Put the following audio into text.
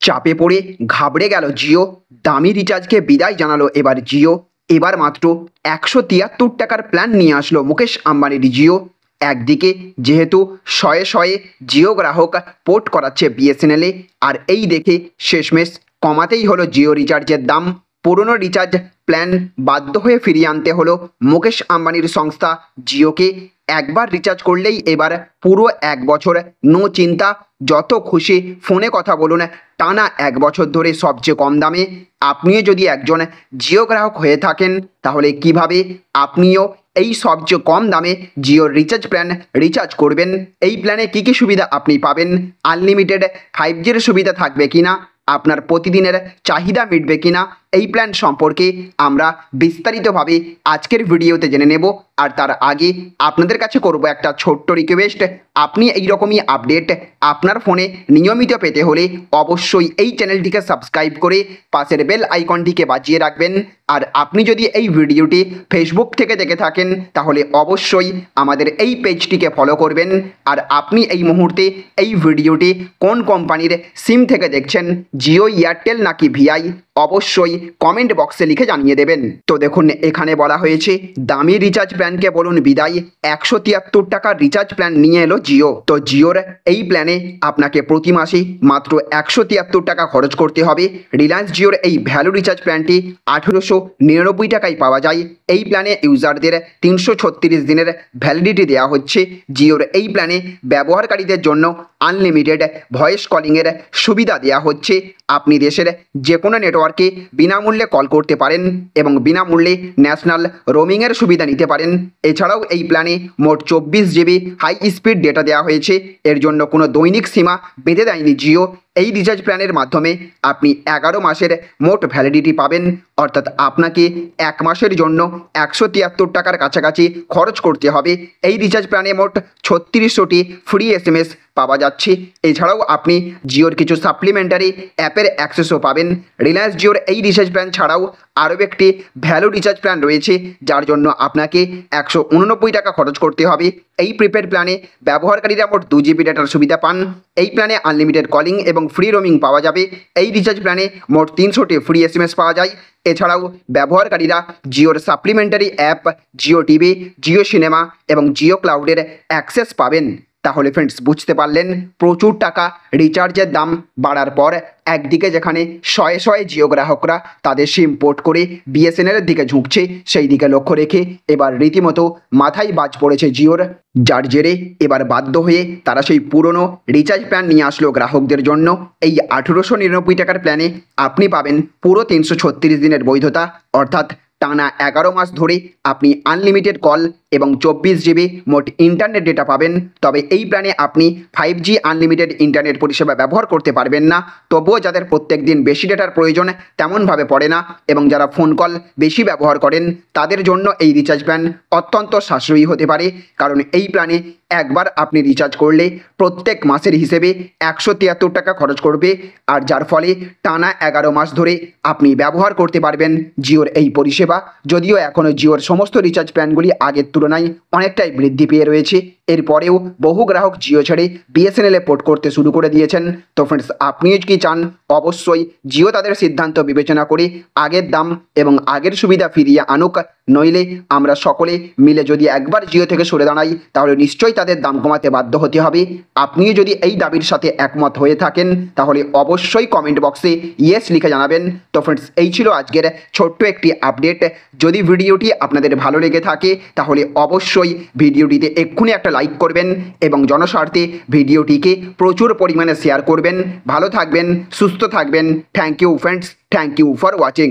চাপে পড়ে ঘাবড়ে গেল জিও। দামি রিচার্জকে বিদায় জানালো এবার জিও। এবার মাত্র 173 টাকার প্ল্যান নিয়ে আসলো মুকেশ আম্বানির জিও। একদিকে যেহেতু শয়ে শয়ে জিও গ্রাহক পোর্ট করাচ্ছে বিএসএনএলে, আর এই দেখে শেষমেশ কমাতেই হলো জিও রিচার্জের দাম। পুরনো রিচার্জ প্ল্যান বাধ্য হয়ে ফিরিয়ে আনতে হলো মুকেশ আম্বানির সংস্থা জিওকে। একবার রিচার্জ করলেই এবার পুরো 1 বছর নো চিন্তা, যত খুশি ফোনে কথা বলুন টানা 1 বছর ধরে সবচেয়ে কম দামে। আপনিও যদি একজন জিও গ্রাহক হয়ে থাকেন তাহলে কিভাবে আপনিও এই সবচেয়ে কম দামে জিওর রিচার্জ প্ল্যান রিচার্জ করবেন, এই প্ল্যানে কী কী সুবিধা আপনি পাবেন, আনলিমিটেড 5Gর সুবিধা থাকবে কিনা, আপনার প্রতিদিনের চাহিদা মিটবে কিনা, এই প্ল্যান সম্পর্কে আমরা বিস্তারিতভাবে আজকের ভিডিওতে জেনে নেব। আর তার আগে আপনাদের কাছে করব একটা ছোট্ট রিকোয়েস্ট, আপনি এই রকমই আপডেট আপনার ফোনে নিয়মিত পেতে হলে অবশ্যই এই চ্যানেলটিকে সাবস্ক্রাইব করে পাশের বেল আইকনটিকে বাজিয়ে রাখবেন। আর আপনি যদি এই ভিডিওটি ফেসবুক থেকে দেখে থাকেন তাহলে অবশ্যই আমাদের এই পেজটিকে ফলো করবেন। আর আপনি এই মুহূর্তে এই ভিডিওটি কোন কোম্পানির সিম থেকে দেখছেন, জিও, এয়ারটেল নাকি ভিআই, অবশ্যই কমেন্ট বক্সে লিখে জানিয়ে দেবেন। তো দেখুন, এখানে বলা হয়েছে দামি রিচার্জ প্ল্যানকে বলুন বিদায়, 173 টাকার রিচার্জ প্ল্যান নিয়ে এলো জিও। তো জিওর এই প্ল্যানে আপনাকে প্রতি মাসে মাত্র 173 টাকা খরচ করতে হবে। রিলায়েন্স জিওর এই ভ্যালু রিচার্জ প্ল্যানটি 1899 টাকায় পাওয়া যায়। এই প্ল্যানে ইউজারদের 336 দিনের ভ্যালিডিটি দেওয়া হচ্ছে। জিওর এই প্ল্যানে ব্যবহারকারীদের জন্য আনলিমিটেড ভয়েস কলিংয়ের সুবিধা দেওয়া হচ্ছে। আপনি দেশের যে কোনো নেটওয়ার্কে বিনামূল্যে কল করতে পারেন এবং বিনামূল্যে ন্যাশনাল রোমিংয়ের সুবিধা নিতে পারেন। এছাড়াও এই প্ল্যানে মোট 24 জিবি হাই স্পিড ডেটা দেওয়া হয়েছে। এর জন্য কোনো দৈনিক সীমা বেঁধে দেয়নি জিও। এই রিচার্জ প্ল্যানের মাধ্যমে আপনি 11 মাসের মোট ভ্যালিডিটি পাবেন, অর্থাৎ আপনাকে 1 মাসের জন্য 173 টাকার কাছাকাছি খরচ করতে হবে। এই রিচার্জ প্ল্যানে মোট 3600টি ফ্রি SMS পাওয়া যাচ্ছে। এছাড়াও আপনি জিওর কিছু সাপ্লিমেন্টারি অ্যাপের অ্যাক্সেসও পাবেন। রিলায়েন্স জিওর এই রিচার্জ প্ল্যান ছাড়াও আরও একটি ভ্যালু রিচার্জ প্ল্যান রয়েছে, যার জন্য আপনাকে 189 টাকা খরচ করতে হবে। এই প্রিপেড প্ল্যানে ব্যবহারকারীরা মোট 2 জিবি ডেটার সুবিধা পান। এই প্ল্যানে আনলিমিটেড কলিং এবং ফ্রি রোমিং পাওয়া যাবে। এই রিচার্জ প্ল্যানে মোট 300টি ফ্রি SMS পাওয়া যায়। এছাড়াও ব্যবহারকারীরা জিওর supplementary app, Jio TV, Jio cinema এবং জিও ক্লাউডের অ্যাক্সেস পাবেন। তাহলে ফ্রেন্ডস, বুঝতে পারলেন প্রচুর টাকা রিচার্জের দাম বাড়ার পর একদিকে যেখানে শয়ে শয়ে জিও গ্রাহকরা তাদের সিম পোর্ট করে বিএসএনএলের দিকে ঝুঁকছে, সেই দিকে লক্ষ্য রেখে এবার রীতিমতো মাথায় বাজ পড়েছে জিওর, যার জেরে এবার বাধ্য হয়ে তারা সেই পুরনো রিচার্জ প্ল্যান নিয়ে আসলো গ্রাহকদের জন্য। এই 1899 টাকার প্ল্যানে আপনি পাবেন পুরো 336 দিনের বৈধতা, অর্থাৎ টানা 11 মাস ধরে আপনি আনলিমিটেড কল এবং 24 জিবি মোট ইন্টারনেট ডেটা পাবেন। তবে এই প্ল্যানে আপনি 5G আনলিমিটেড ইন্টারনেট পরিষেবা ব্যবহার করতে পারবেন না। তবুও যাদের প্রত্যেক দিন বেশি ডেটার প্রয়োজন তেমনভাবে পড়ে না এবং যারা ফোন কল বেশি ব্যবহার করেন তাদের জন্য এই রিচার্জ প্ল্যান অত্যন্ত সাশ্রয়ী হতে পারে। কারণ এই প্ল্যানে একবার আপনি রিচার্জ করলে প্রত্যেক মাসের হিসেবে 173 টাকা খরচ করবে, আর যার ফলে টানা 11 মাস ধরে আপনি ব্যবহার করতে পারবেন জিওর এই পরিষেবা। যদিও এখনও জিওর সমস্ত রিচার্জ প্ল্যানগুলি আগের তুলনায় অনেকটাই বৃদ্ধি পেয়ে রয়েছে, এরপরেও বহু গ্রাহক জিও ছেড়ে বিএসএনএলে পোর্ট করতে শুরু করে দিয়েছেন। তো ফ্রেন্ডস, আপনিও কি চান অবশ্যই জিও তাদের সিদ্ধান্ত বিবেচনা করে আগের দাম এবং আগের সুবিধা ফিরিয়ে আনুক, নইলে আমরা সকলে মিলে যদি একবার জিও থেকে সরে দাঁড়াই তাহলে নিশ্চয়ই তাদের দাম কমাতে বাধ্য হতে হবে। আপনিও যদি এই দাবির সাথে একমত হয়ে থাকেন তাহলে অবশ্যই কমেন্ট বক্সে ইয়েস লিখে জানাবেন। তো ফ্রেন্ডস, এই ছিল আজকের ছোট্ট একটি আপডেট। যদি ভিডিওটি আপনাদের ভালো লেগে থাকে তাহলে অবশ্যই ভিডিওটিতে এক্ষুনি একটা লাইক করবেন এবং জনস্বার্থে ভিডিওটিকে প্রচুর পরিমাণে শেয়ার করবেন। ভালো থাকবেন, সুস্থ থাকবেন। Thank you friends, thank you for watching.